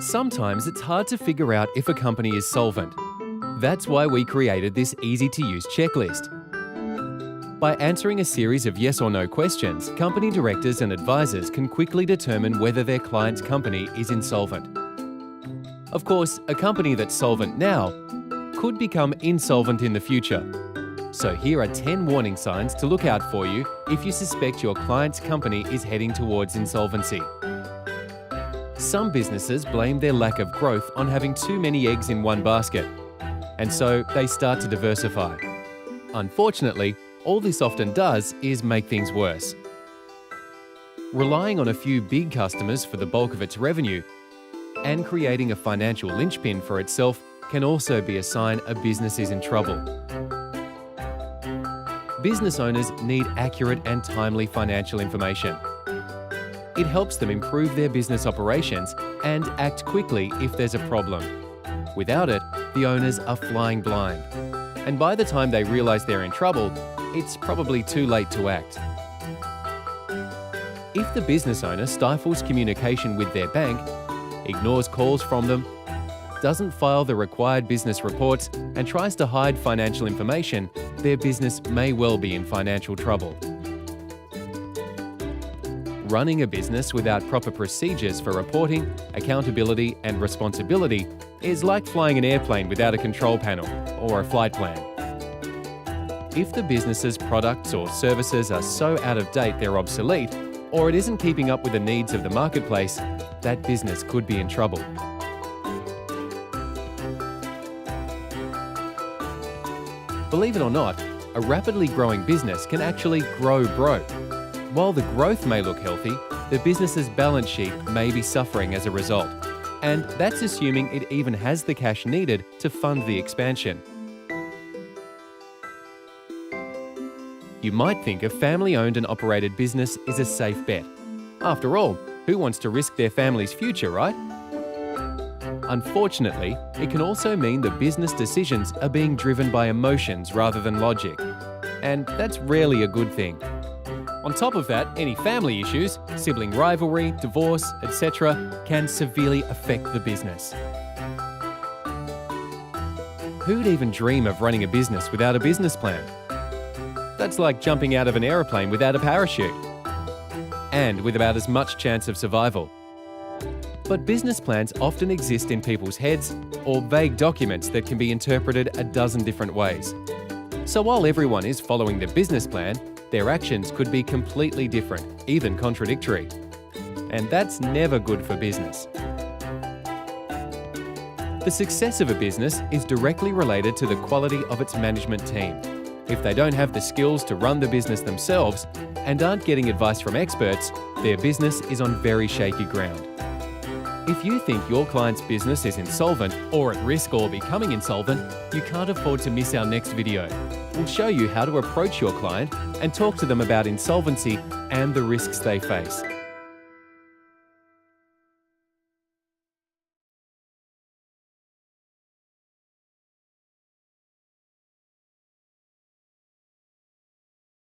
Sometimes it's hard to figure out if a company is solvent. That's why we created this easy-to-use checklist. By answering a series of yes or no questions, company directors and advisors can quickly determine whether their client's company is insolvent. Of course, a company that's solvent now could become insolvent in the future. So here are 10 warning signs to look out for you if you suspect your client's company is heading towards insolvency. Some businesses blame their lack of growth on having too many eggs in one basket, and so they start to diversify. Unfortunately, all this often does is make things worse. Relying on a few big customers for the bulk of its revenue and creating a financial linchpin for itself can also be a sign a business is in trouble. Business owners need accurate and timely financial information. It helps them improve their business operations and act quickly if there's a problem. Without it, the owners are flying blind. And by the time they realize they're in trouble, it's probably too late to act. If the business owner stifles communication with their bank, ignores calls from them, doesn't file the required business reports, and tries to hide financial information, their business may well be in financial trouble. Running a business without proper procedures for reporting, accountability, and responsibility is like flying an airplane without a control panel or a flight plan. If the business's products or services are so out of date they're obsolete, or it isn't keeping up with the needs of the marketplace, that business could be in trouble. Believe it or not, a rapidly growing business can actually grow broke. While the growth may look healthy, the business's balance sheet may be suffering as a result. And that's assuming it even has the cash needed to fund the expansion. You might think a family-owned and operated business is a safe bet. After all, who wants to risk their family's future, right? Unfortunately, it can also mean the business decisions are being driven by emotions rather than logic. And that's rarely a good thing. On top of that, any family issues, sibling rivalry, divorce, etc., can severely affect the business. Who'd even dream of running a business without a business plan? That's like jumping out of an aeroplane without a parachute, and with about as much chance of survival. But business plans often exist in people's heads or vague documents that can be interpreted a dozen different ways. So while everyone is following the business plan, their actions could be completely different, even contradictory. And that's never good for business. The success of a business is directly related to the quality of its management team. If they don't have the skills to run the business themselves and aren't getting advice from experts, their business is on very shaky ground. If you think your client's business is insolvent or at risk or becoming insolvent, you can't afford to miss our next video. We'll show you how to approach your client and talk to them about insolvency and the risks they face.